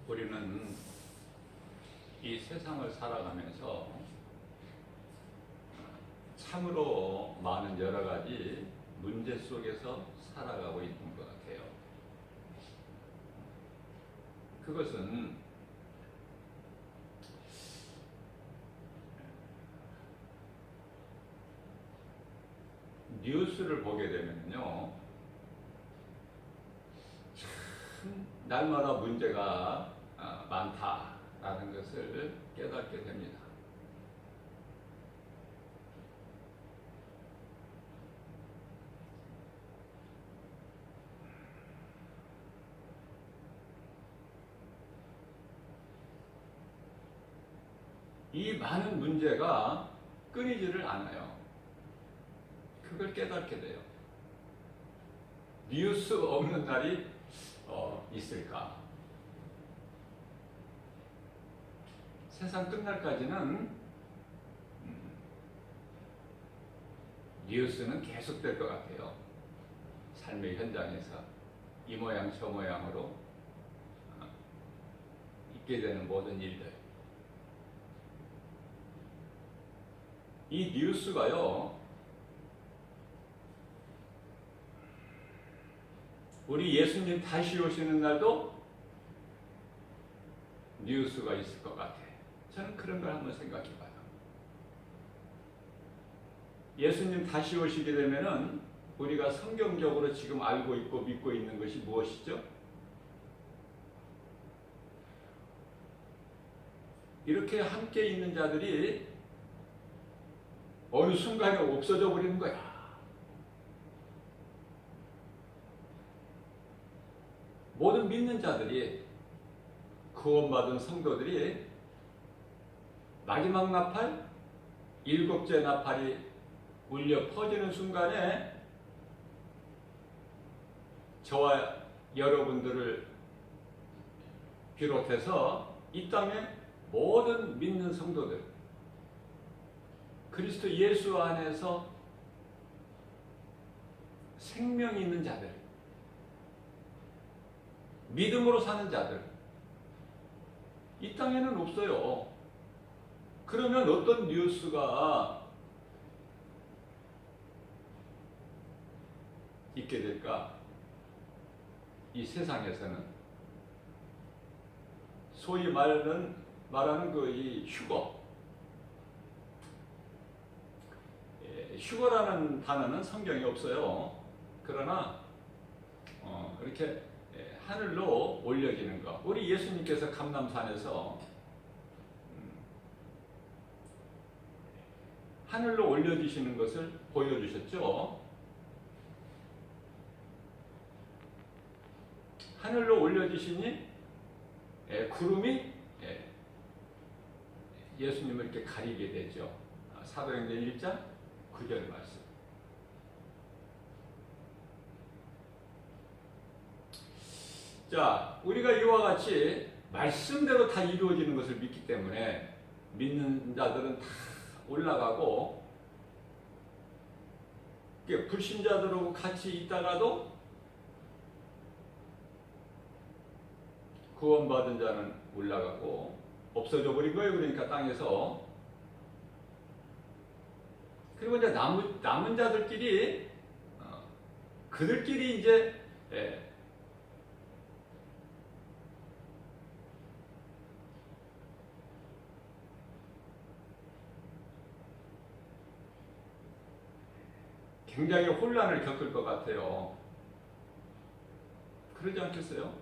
우리는 이 세상을 살아가면서 참으로 많은 여러 가지 문제 속에서 살아가고 있는 것 같아요. 그것은 뉴스를 보게 되면요, 참 날마다 문제가 많다라는 것을 깨닫게 됩니다. 이 많은 문제가 끊이지를 않아요. 그걸 깨닫게 돼요. 뉴스 없는 날이 있을까? 세상 끝날까지는 뉴스는 계속될 것 같아요. 삶의 현장에서 이 모양 저 모양으로 있게 되는 모든 일들. 이 뉴스가요, 우리 예수님 다시 오시는 날도 뉴스가 있을 것 같아요. 저는 그런 걸 한번 생각해 봐요. 예수님 다시 오시게 되면은 우리가 성경적으로 지금 알고 있고 믿고 있는 것이 무엇이죠? 이렇게 함께 있는 자들이 어느 순간에 없어져 버리는 거야. 모든 믿는 자들이, 구원받은 성도들이 마지막 나팔, 일곱째 나팔이 울려 퍼지는 순간에 저와 여러분들을 비롯해서 이 땅의 모든 믿는 성도들, 그리스도 예수 안에서 생명이 있는 자들, 믿음으로 사는 자들, 이 땅에는 없어요. 그러면 어떤 뉴스가 있게 될까? 이 세상에서는 소위 말하는 이 휴거라는 단어는 성경에 없어요. 그러나 이렇게 하늘로 올려지는 것. 우리 예수님께서 감람산에서 하늘로 올려지시는 것을 보여주셨죠. 하늘로 올려지시니 구름이 예수님을 이렇게 가리게 되죠. 사도행전 1장 9절 말씀. 자, 우리가 이와 같이 말씀대로 다 이루어지는 것을 믿기 때문에 믿는 자들은 다 올라가고, 불신자들하고 같이 있다가도 구원받은 자는 올라가고 없어져 버린 거예요. 그러니까 땅에서. 그리고 이제 남은 자들끼리 그들끼리 이제 굉장히 혼란을 겪을 것 같아요. 그러지 않겠어요?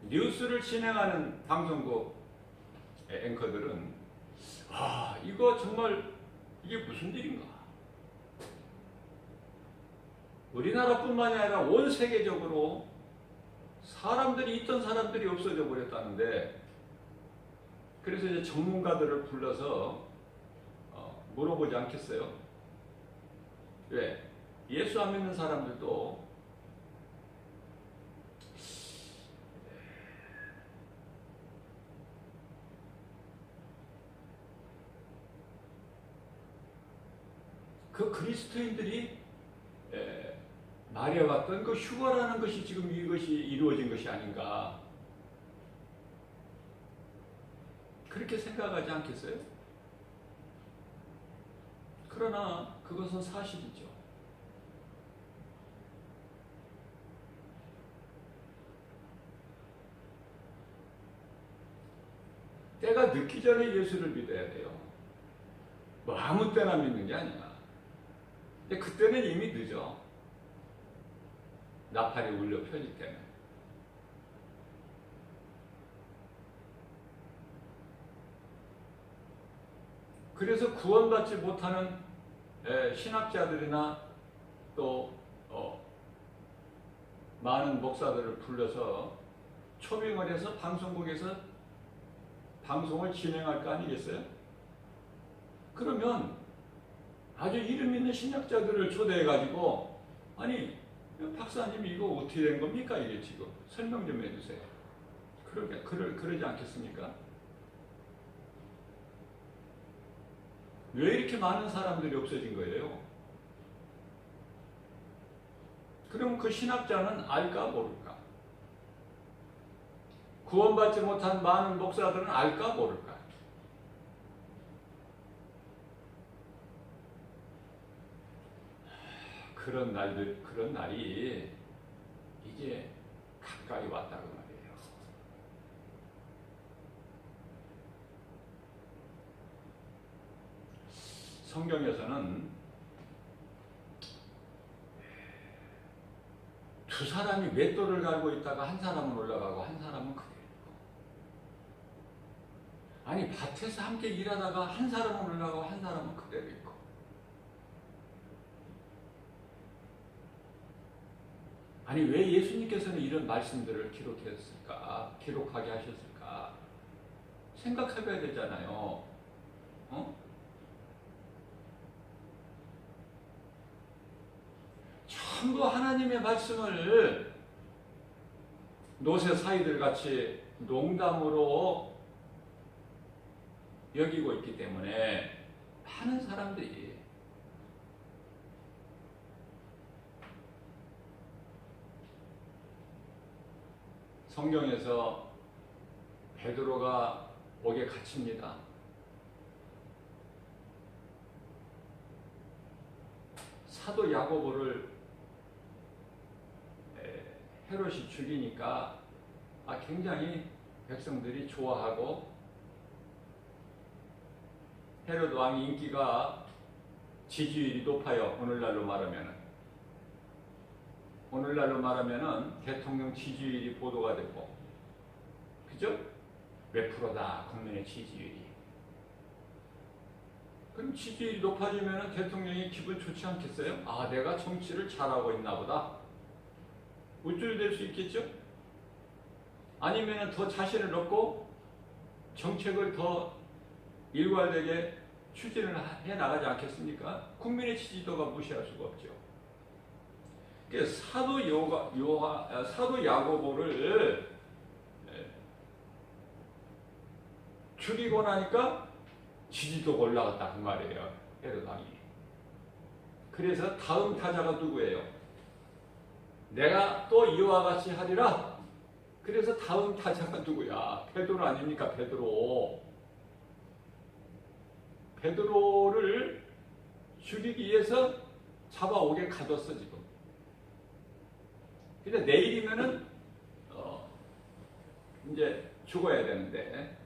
뉴스를 진행하는 방송국 앵커들은 이거 정말 이게 무슨 일인가? 우리나라뿐만이 아니라 온 세계적으로 있던 사람들이 없어져 버렸다는데, 그래서 이제 전문가들을 불러서 물어보지 않겠어요? 왜? 예수 안 믿는 사람들도 그 그리스도인들이 바래왔던 그 휴거라는 것이 지금 이것이 이루어진 것이 아닌가. 그렇게 생각하지 않겠어요? 그러나 그것은 사실이죠. 때가 늦기 전에 예수를 믿어야 돼요. 뭐 아무 때나 믿는 게 아니야. 근데 그때는 이미 늦어. 나팔이 울려 펴질 때는. 그래서 구원받지 못하는 신학자들이나 또 많은 목사들을 불러서 초빙을 해서 방송국에서 방송을 진행할 거 아니겠어요? 그러면 아주 이름 있는 신학자들을 초대해가지고 아니 박사님 이거 어떻게 된 겁니까? 이게 지금 설명 좀 해주세요. 그러지 않겠습니까? 왜 이렇게 많은 사람들이 없어진 거예요? 그럼 그 신학자는 알까 모를까? 구원받지 못한 많은 목사들은 알까 모를까? 그런 날이 이제 가까이 왔다고 말이에요. 성경에서는 두 사람이 맷돌을 갈고 있다가 한 사람은 올라가고 한 사람은 그대로 있고, 아니 밭에서 함께 일하다가 한 사람은 올라가고 한 사람은 그대로 있고, 아니 왜 예수님께서는 이런 말씀들을 기록하게 하셨을까? 생각해봐야 되잖아요. 전부 하나님의 말씀을 노새 사이들 같이 농담으로 여기고 있기 때문에 많은 사람들이 성경에서 베드로가 옥에 갇힙니다. 사도 야고보를 헤롯이 죽이니까 굉장히 백성들이 좋아하고, 헤롯 왕 인기가 지지율이 높아요. 오늘날로 말하면은 대통령 지지율이 보도가 되고, 그죠? 몇 프로다 국민의 지지율이. 그럼 지지율이 높아지면은 대통령이 기분 좋지 않겠어요? 아, 내가 정치를 잘하고 있나 보다. 우쭐될 수 있겠죠? 아니면은 더 자신을 넣고 정책을 더 일괄되게 추진을 해 나가지 않겠습니까? 국민의 지지도가 무시할 수가 없죠. 사도 야고보를 죽이고 나니까 지지도가 올라갔다 그 말이에요. 헤롯 왕이. 그래서 다음 타자가 누구예요? 내가 또 이와 같이 하리라. 그래서 다음 타자가 누구야? 베드로 아닙니까? 베드로를 죽이기 위해서 잡아오게 가뒀어 지금. 근데 내일이면은 이제 죽어야 되는데,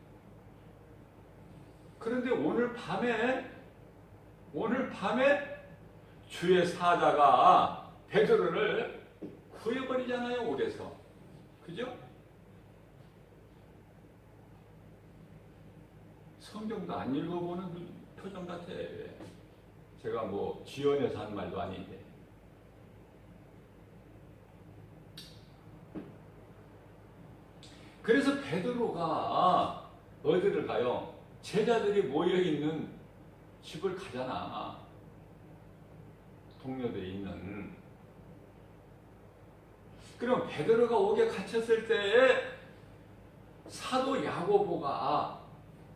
그런데 오늘 밤에 주의 사자가 베드로를 구해버리잖아요, 옥에서. 그죠? 성경도 안 읽어보는 표정 같아. 제가 뭐 지연해서 한 말도 아닌데. 그래서 베드로가 어디를 가요? 제자들이 모여있는 집을 가잖아. 동료들이 있는. 그럼 베드로가 옥에 갇혔을 때에 사도 야고보가,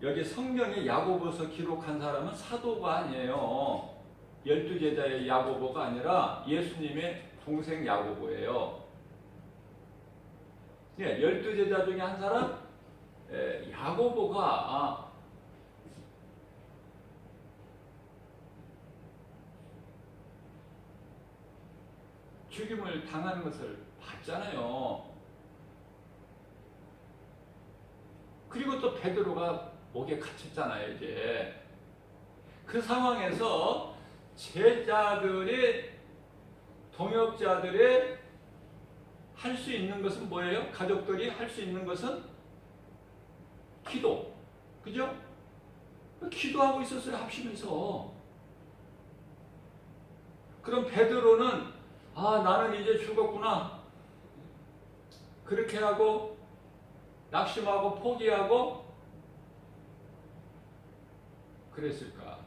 여기 성경에 야고보서 기록한 사람은 사도가 아니에요. 12제자의 야고보가 아니라 예수님의 동생 야고보예요. 예, 12제자 중에 한 사람 야고보가 죽임을 당하는 것을 봤잖아요. 그리고 또 베드로가 목에 갇혔잖아요. 이제 그 상황에서 제자들의 동역자들의 할 수 있는 것은 뭐예요? 가족들이 할 수 있는 것은 기도. 그죠? 기도하고 있었어요. 합심해서. 그럼 베드로는 나는 이제 죽었구나. 그렇게 하고 낙심하고 포기하고 그랬을까?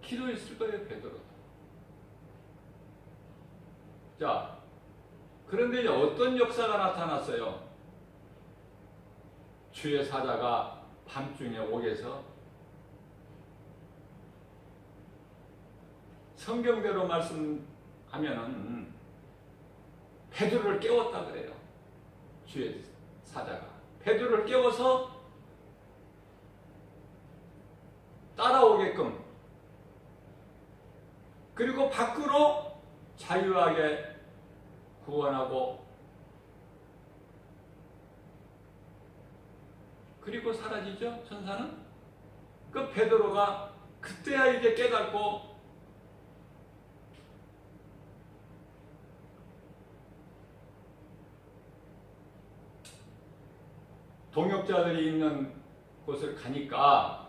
기도했을 거예요. 베드로. 자, 그런데 이제 어떤 역사가 나타났어요? 주의 사자가 밤중에 옥에서 성경대로 말씀하면은 베드로를 깨웠다 그래요. 주의 사자가 베드로를 깨워서 따라오게끔, 그리고 밖으로 자유하게 구원하고, 그리고 사라지죠. 천사는. 그 베드로가 그때야 이제 깨닫고 동역자들이 있는 곳을 가니까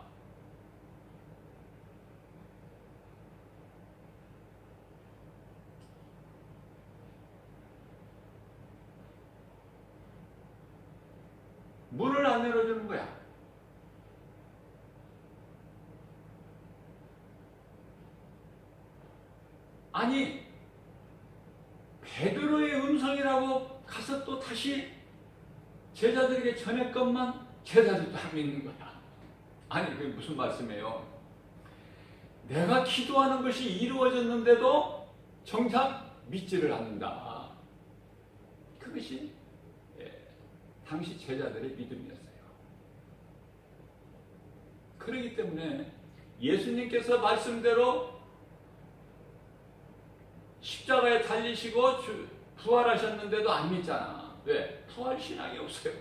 문을 안 열어주는 거야. 아니, 베드로의 음성이라고 가서 또 다시 제자들에게 전했건만 제자들도 안 믿는 거야. 아니, 그게 무슨 말씀이에요? 내가 기도하는 것이 이루어졌는데도 정작 믿지를 않는다. 그것이 당시 제자들의 믿음이었어요. 그렇기 때문에 예수님께서 말씀대로 십자가에 달리시고 부활하셨는데도 안 믿잖아. 왜? 부활신앙이 없어요.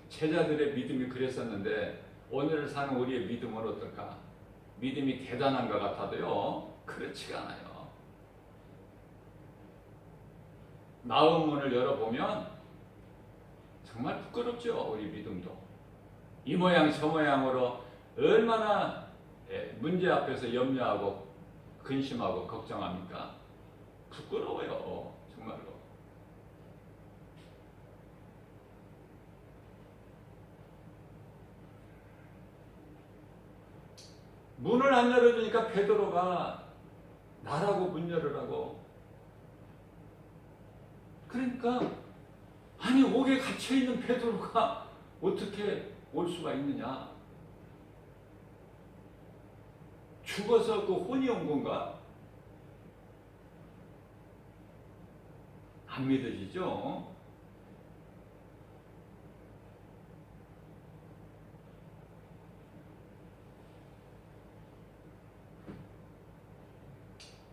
제자들의 믿음이 그랬었는데 오늘 사는 우리의 믿음은 어떨까? 믿음이 대단한 것 같아도요, 그렇지가 않아요. 마음문을 열어보면 정말 부끄럽죠. 우리 믿음도 이 모양 저 모양으로 얼마나 문제 앞에서 염려하고 근심하고 걱정합니까? 부끄러워요. 정말로. 문을 안 열어주니까 베드로가 나라고 문 열으라고. 그러니까 아니, 옥에 갇혀있는 베드로가 어떻게 올 수가 있느냐? 죽어서 그 혼이 온 건가? 안 믿어지죠?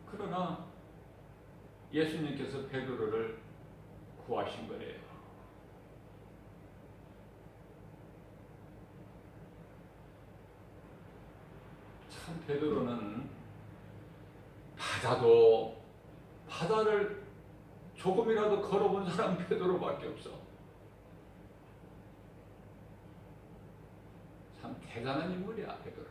그러나 예수님께서 베드로를 구하신 거예요. 참, 베드로는 바다를 조금이라도 걸어본 사람 베드로밖에 없어. 참 대단한 인물이야, 베드로.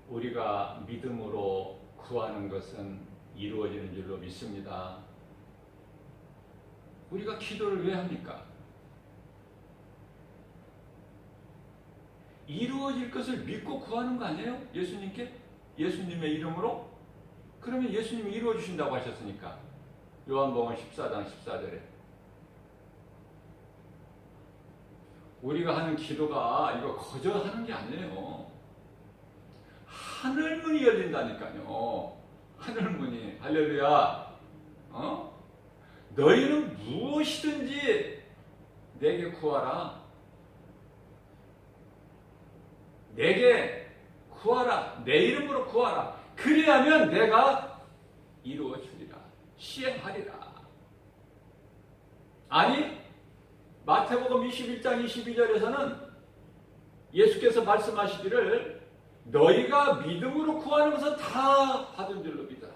우리가 믿음으로 구하는 것은 이루어지는 줄로 믿습니다. 우리가 기도를 왜 합니까? 이루어질 것을 믿고 구하는 거 아니에요? 예수님께? 예수님의 이름으로? 그러면 예수님이 이루어 주신다고 하셨으니까. 요한복음 14장 14절에 우리가 하는 기도가 이거 거저 하는 게 아니에요. 하늘문이 열린다니까요. 하늘문이. 할렐루야. 너희는 무엇이든지 내게 구하라. 내게 구하라. 내 이름으로 구하라. 그리하면 내가 이루어 주리라. 시행하리라. 아니, 마태복음 21장 22절에서는 예수께서 말씀하시기를 너희가 믿음으로 구하는 것은 다 받은 줄로 믿어라.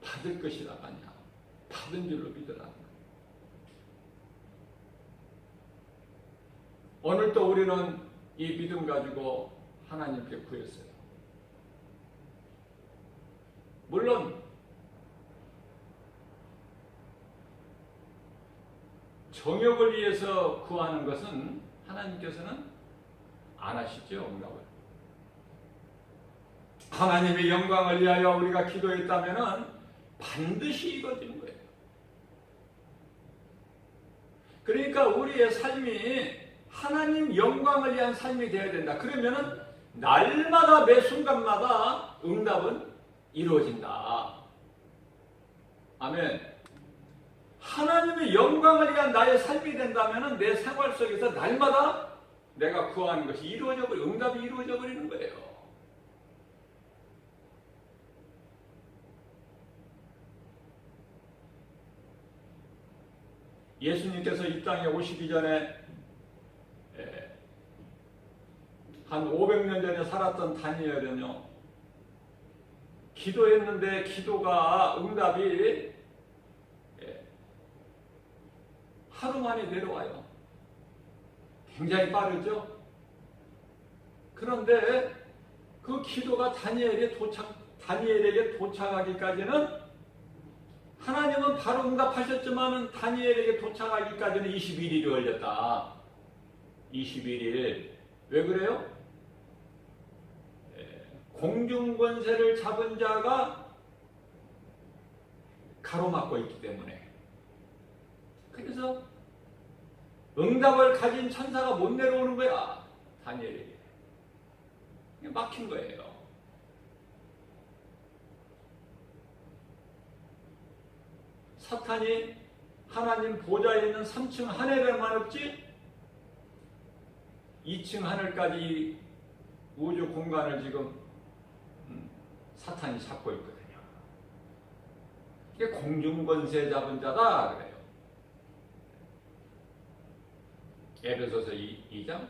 받을 것이라고 하냐. 받은 줄로 믿어라. 오늘도 우리는 이 믿음 가지고 하나님께 구했어요. 물론 정욕을 위해서 구하는 것은 하나님께서는 안 하시죠. 응답을. 하나님의 영광을 위하여 우리가 기도했다면 반드시 이루어지는 거예요. 그러니까 우리의 삶이 하나님 영광을 위한 삶이 되어야 된다. 그러면은 날마다 매 순간마다 응답은 이루어진다. 아멘. 하나님의 영광을 위한 나의 삶이 된다면 내 생활 속에서 날마다 내가 구하는 것이 이루어져 버리고 응답이 이루어져 버리는 거예요. 예수님께서 이 땅에 오시기 전에 한 500년 전에 살았던 다니엘은요, 기도했는데 기도가 응답이 하루 만에 내려와요. 굉장히 빠르죠? 그런데 그 기도가 다니엘에게 도착하기까지는 하나님은 바로 응답하셨지만 다니엘에게 도착하기까지는 21일이 걸렸다. 21일. 왜 그래요? 공중권세를 잡은 자가 가로막고 있기 때문에. 그래서 응답을 가진 천사가 못 내려오는 거야. 다니엘에게. 막힌 거예요. 사탄이 하나님 보좌에 있는 3층 하늘에만 없지 2층 하늘까지 우주 공간을 지금 사탄이 잡고 있거든요. 이게 공중권세 잡은 자다 그래요. 에베소서 2장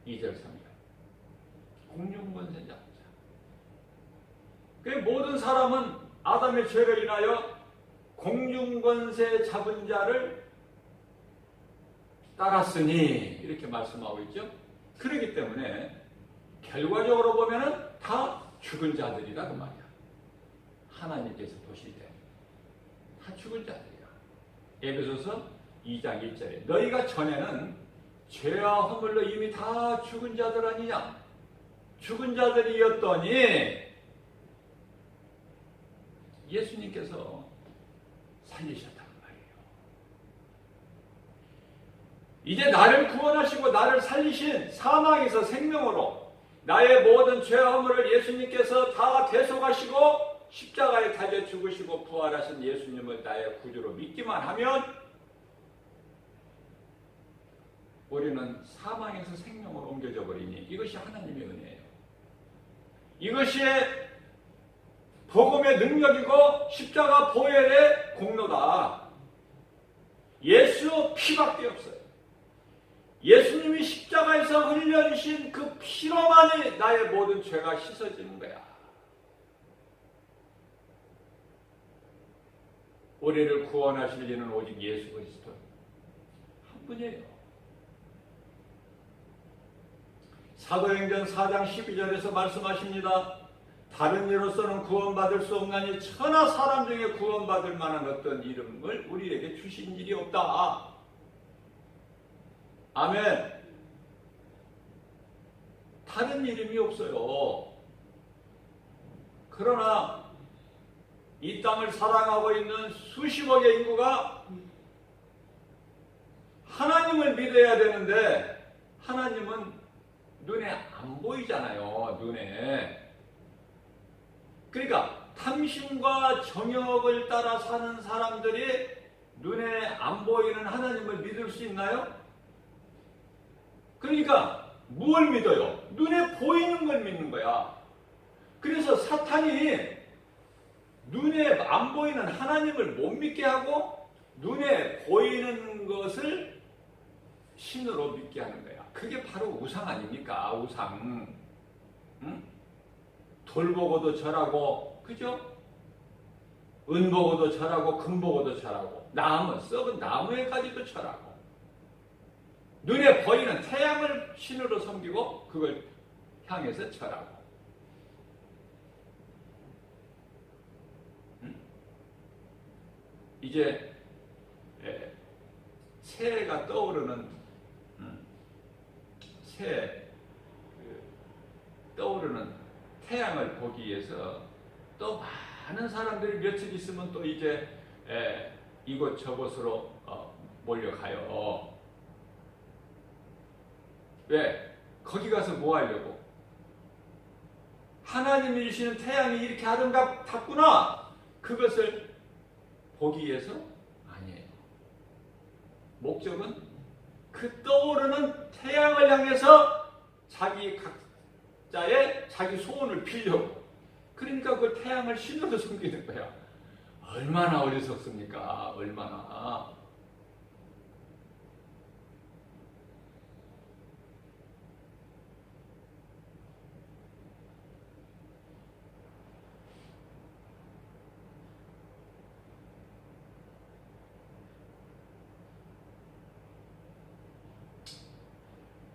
2절 3절. 공중권세 잡은 자. 그 모든 사람은 아담의 죄를 인하여 공중권세 잡은 자를 따랐으니 이렇게 말씀하고 있죠. 그렇기 때문에 결과적으로 보면은 다 죽은 자들이다 그 말이야. 하나님께서 보실 때 다 죽은 자들이야. 에베소서 2장 1절에 너희가 전에는 죄와 허물로 이미 다 죽은 자들 아니냐. 죽은 자들이었더니 예수님께서 살리셨다는 말이에요. 이제 나를 구원하시고 나를 살리신 사망에서 생명으로 나의 모든 죄와 허물을 예수님께서 다 대속하시고 십자가에 달려 죽으시고 부활하신 예수님을 나의 구주로 믿기만 하면 우리는 사망에서 생명으로 옮겨져 버리니 이것이 하나님의 은혜예요. 이것이 복음의 능력이고 십자가 보혈의 공로다. 예수 피밖에 없어요. 예수님이 십자가에서 흘려주신 그 피로만이 나의 모든 죄가 씻어지는 거야. 우리를 구원하실 이는 오직 예수 그리스도 한 분이에요. 사도행전 4장 12절에서 말씀하십니다. 다른 이로서는 구원받을 수 없나니 천하 사람 중에 구원받을 만한 어떤 이름을 우리에게 주신 일이 없다. 아멘. 다른 이름이 없어요. 그러나 이 땅을 사랑하고 있는 수십억의 인구가 하나님을 믿어야 되는데 하나님은 눈에 안 보이잖아요. 눈에. 그러니까 탐심과 정욕을 따라 사는 사람들이 눈에 안 보이는 하나님을 믿을 수 있나요? 그러니까 뭘 믿어요? 눈에 보이는 걸 믿는 거야. 그래서 사탄이 눈에 안 보이는 하나님을 못 믿게 하고 눈에 보이는 것을 신으로 믿게 하는 거야. 그게 바로 우상 아닙니까? 우상. 응? 돌 보고도 절하고, 그죠? 은 보고도 절하고, 금 보고도 절하고, 나무, 썩은 나무에까지도 절하고, 눈에 보이는 태양을 신으로 섬기고, 그걸 향해서 절하고. 응? 이제 새해가 떠오르는 떠오르는 태양을 보기 위해서 또 많은 사람들이 며칠 있으면 또 이제 이곳 저곳으로 몰려가요. 왜? 거기 가서 뭐 하려고? 하나님이 주시는 태양이 이렇게 아름답구나. 그것을 보기 위해서? 아니에요. 목적은 그 떠오르는 태양을 향해서 자기 각자의 자기 소원을 빌려고. 그러니까 그 태양을 신으로 섬기는 거야. 얼마나 어리석습니까? 얼마나.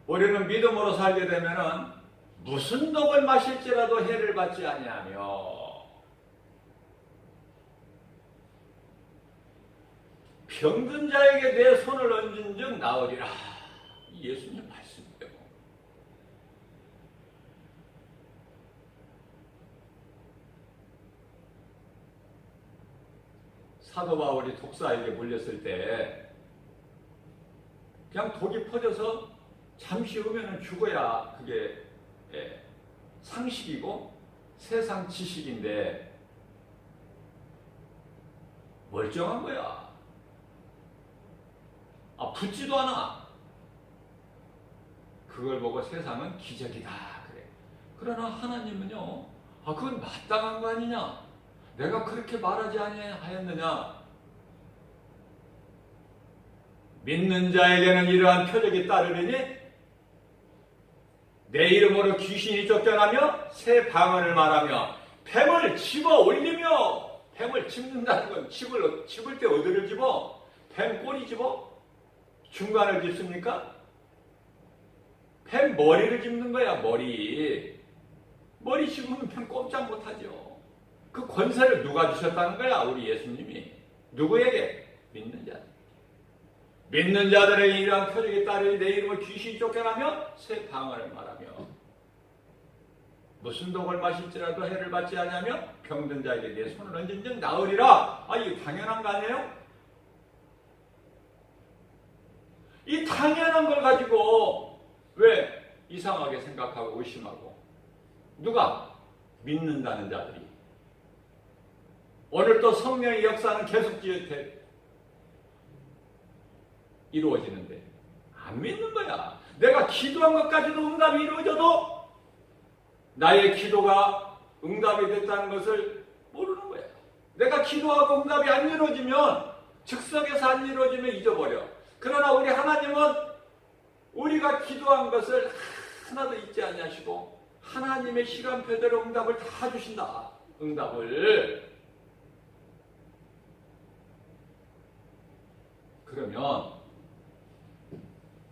우리는 믿음으로 살게 되면은 무슨 독을 마실지라도 해를 받지 아니하며 병든 자에게 내 손을 얹은 즉 나으리라. 예수님 말씀이에요. 사도 바울이 독사에게 물렸을 때 그냥 독이 퍼져서 잠시 후면은 죽어야 그게 상식이고 세상 지식인데 멀쩡한 거야. 붙지도 않아. 그걸 보고 세상은 기적이다 그래. 그러나 하나님은요, 그건 마땅한 거 아니냐? 내가 그렇게 말하지 아니하였느냐? 믿는 자에게는 이러한 표적이 따르리니 내 이름으로 귀신이 쫓겨나며 새 방언을 말하며 뱀을 집어 올리며. 뱀을 집는다는 건 집을 때 어디를 집어? 뱀 꼬리 집어? 중간을 집습니까? 뱀 머리를 집는 거야. 머리 집으면 뱀 꼼짝 못하죠. 그 권세를 누가 주셨다는 거야? 우리 예수님이. 누구에게? 믿는 자들. 믿는 자들에게 이러한 표적이 따르니 내 이름을 귀신이 쫓겨나며 새 방언을 말하며 무슨 독을 마실지라도 해를 받지 아니하며 병든 자에게 내 손을 얹은 즉 나으리라. 이게 당연한 거 아니에요? 이 당연한 걸 가지고 왜 이상하게 생각하고 의심하고. 누가? 믿는다는 자들이. 오늘 또 성령의 역사는 계속 이루어지는데 안 믿는 거야. 내가 기도한 것까지도 응답이 이루어져도 나의 기도가 응답이 됐다는 것을 모르는 거야. 내가 기도하고 응답이 안 이루어지면, 즉석에서 안 이루어지면 잊어버려. 그러나 우리 하나님은 우리가 기도한 것을 하나도 잊지 아니하시고 하나님의 시간표대로 응답을 다 주신다. 응답을. 그러면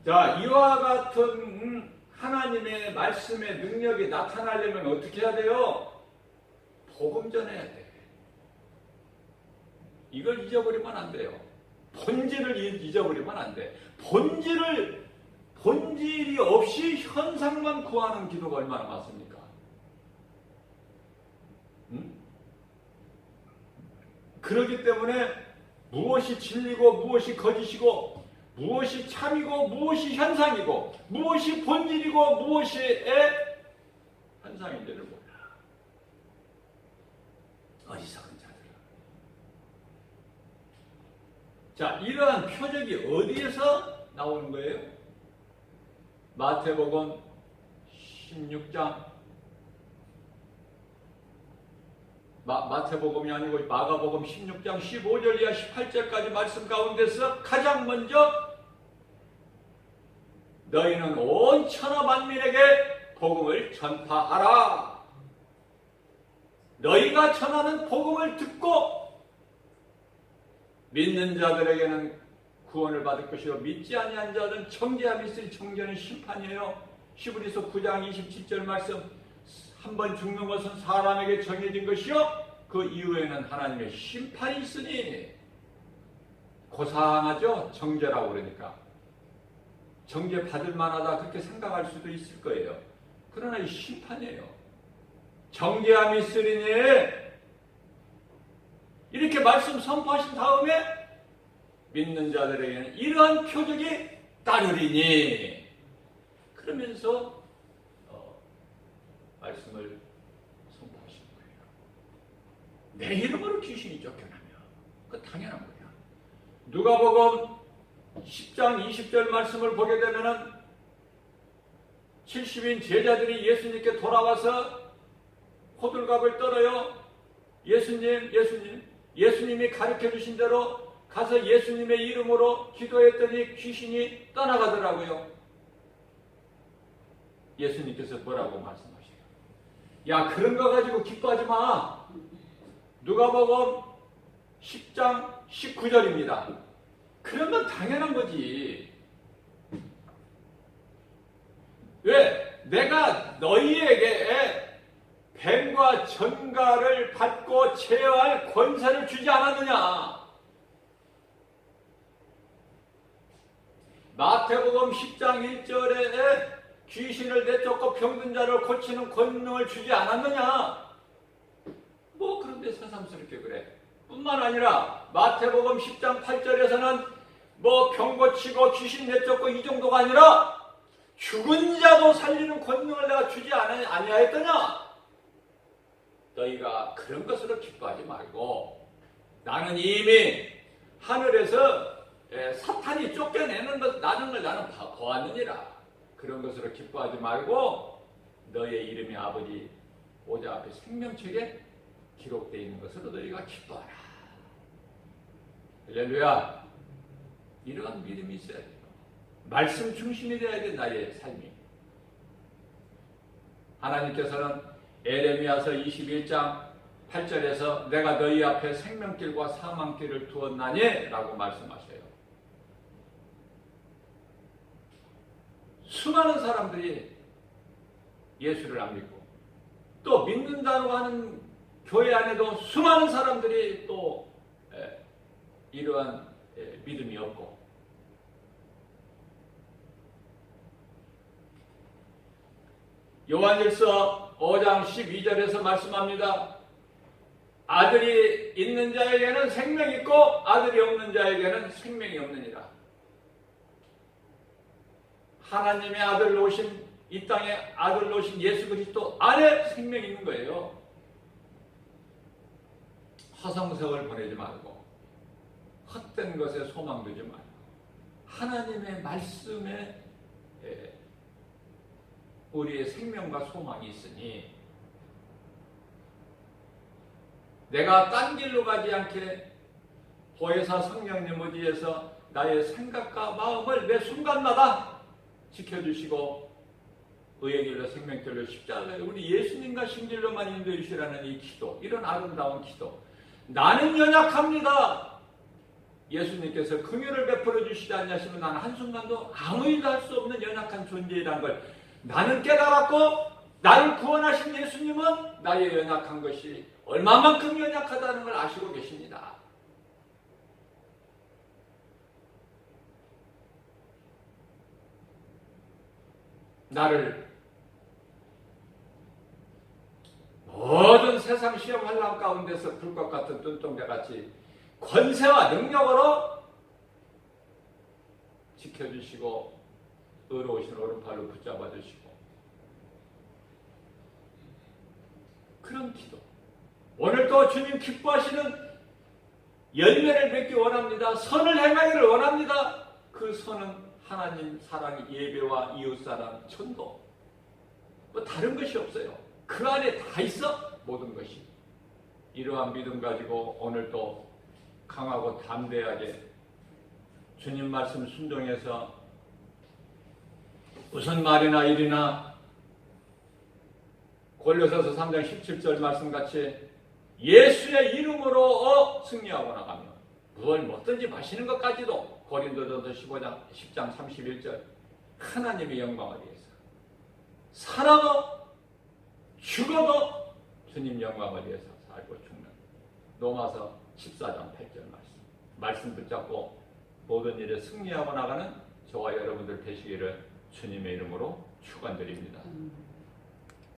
자, 이와 같은 하나님의 말씀의 능력이 나타나려면 어떻게 해야 돼요? 복음 전해야 돼. 이걸 잊어버리면 안 돼요. 본질을 잊어버리면 안 돼. 본질이 없이 현상만 구하는 기도가 얼마나 많습니까? 그렇기 때문에 무엇이 진리고 무엇이 거짓이고 무엇이 참이고 무엇이 현상이고 무엇이 본질이고 무엇이 현상인지를 몰라. 어리석은 자들아. 자, 이러한 표적이 어디에서 나오는 거예요? 마태복음 16장 마태복음이 아니고 마가복음 16장 15절 이하 18절까지 말씀 가운데서 가장 먼저 너희는 온 천하 만민에게 복음을 전파하라. 너희가 전하는 복음을 듣고 믿는 자들에게는 구원을 받을 것이요 믿지 아니한 자들은 정죄함이 있으니 정죄는 심판이에요. 히브리서 9장 27절 말씀 한 번 죽는 것은 사람에게 정해진 것이요 그 이후에는 하나님의 심판이 있으니 고상하죠. 정죄라고 그러니까 정죄 받을 만하다 그렇게 생각할 수도 있을 거예요. 그러나 이 심판이에요. 정죄함이 있으리니 이렇게 말씀 선포하신 다음에 믿는 자들에게는 이러한 표적이 따르리니 그러면서 말씀을 선포하시는 거예요. 내 이름으로 귀신이 쫓겨나면 그건 당연한 거야. 누가복음 10장 20절 말씀을 보게 되면은 70인 제자들이 예수님께 돌아와서 호들갑을 떨어요. 예수님이 가르쳐 주신 대로 가서 예수님의 이름으로 기도했더니 귀신이 떠나가더라고요. 예수님께서 뭐라고 말씀하세요? 야, 그런 거 가지고 기뻐하지 마. 누가복음 10장 19절입니다. 그런 건 당연한 거지. 왜? 내가 너희에게 뱀과 전갈을 받고 제어할 권세를 주지 않았느냐? 마태복음 10장 1절에 귀신을 내쫓고 병든 자를 고치는 권능을 주지 않았느냐? 뭐 그런데 새삼스럽게 그래. 뿐만 아니라 마태복음 10장 8절에서는 뭐 병 고치고 귀신 내쫓고 이 정도가 아니라 죽은 자도 살리는 권능을 내가 주지 아니하였더냐? 너희가 그런 것으로 기뻐하지 말고 나는 이미 하늘에서 사탄이 쫓겨내는 것 나는 걸 나는 보았느니라. 그런 것으로 기뻐하지 말고 너희의 이름이 아버지 보좌 앞에 생명책에 기록되어 있는 것으로 너희가 기뻐하라. 할렐루야. 이러한 믿음이 있어야 돼요. 말씀 중심이 되어야 돼. 나의 삶이. 하나님께서는 에레미야서 21장 8절에서 내가 너희 앞에 생명길과 사망길을 두었나니 라고 말씀하셔요. 수많은 사람들이 예수를 안 믿고 또 믿는다고 하는 교회 안에도 수많은 사람들이 또 이러한 믿음이 없고 요한일서 5장 12절에서 말씀합니다. 아들이 있는 자에게는 생명이 있고 아들이 없는 자에게는 생명이 없느니라. 하나님의 아들로 오신 이 땅에 아들로 오신 예수 그리스도 안에 생명이 있는 거예요. 화성석을 보내지 말고 헛된 것에 소망 두지 말고 하나님의 말씀에 우리의 생명과 소망이 있으니 내가 딴 길로 가지 않게 보혜사 성령님 의지에서 나의 생각과 마음을 매 순간마다 지켜주시고 의의 길로 생명길로 십자가에 우리 예수님과 신길로만 인도해 주시라는 이 기도, 이런 아름다운 기도. 나는 연약합니다. 예수님께서 긍휼을 베풀어 주시지 않냐시면 나는 한순간도 아무 일도 할 수 없는 연약한 존재이라는 걸 나는 깨달았고 나를 구원하신 예수님은 나의 연약한 것이 얼마만큼 연약하다는 걸 아시고 계십니다. 나를 모든 세상 시험 환난 가운데서 불꽃 같은 눈동자같이 권세와 능력으로 지켜주시고 의로우신 오른팔로 붙잡아 주시고 그런 기도. 오늘도 주님 기뻐하시는 열매를 맺기 원합니다. 선을 행하기를 원합니다. 그 선은 하나님 사랑, 예배와 이웃사랑, 전도. 뭐 다른 것이 없어요. 그 안에 다 있어. 모든 것이. 이러한 믿음 가지고 오늘도 강하고 담대하게 주님 말씀 순종해서 무슨 말이나 일이나 골로새서 3장 17절 말씀같이 예수의 이름으로 승리하고 나가면 무엇 뭐든지 마시는 것까지도 고린도전서 10장 31절 하나님의 영광을 위해서 살아도 죽어도 주님 영광을 위해서 살고 죽는 로마서 14장 8절 말씀 붙잡고 모든 일에 승리하고 나가는 저와 여러분들 되시기를 주님의 이름으로 축원드립니다.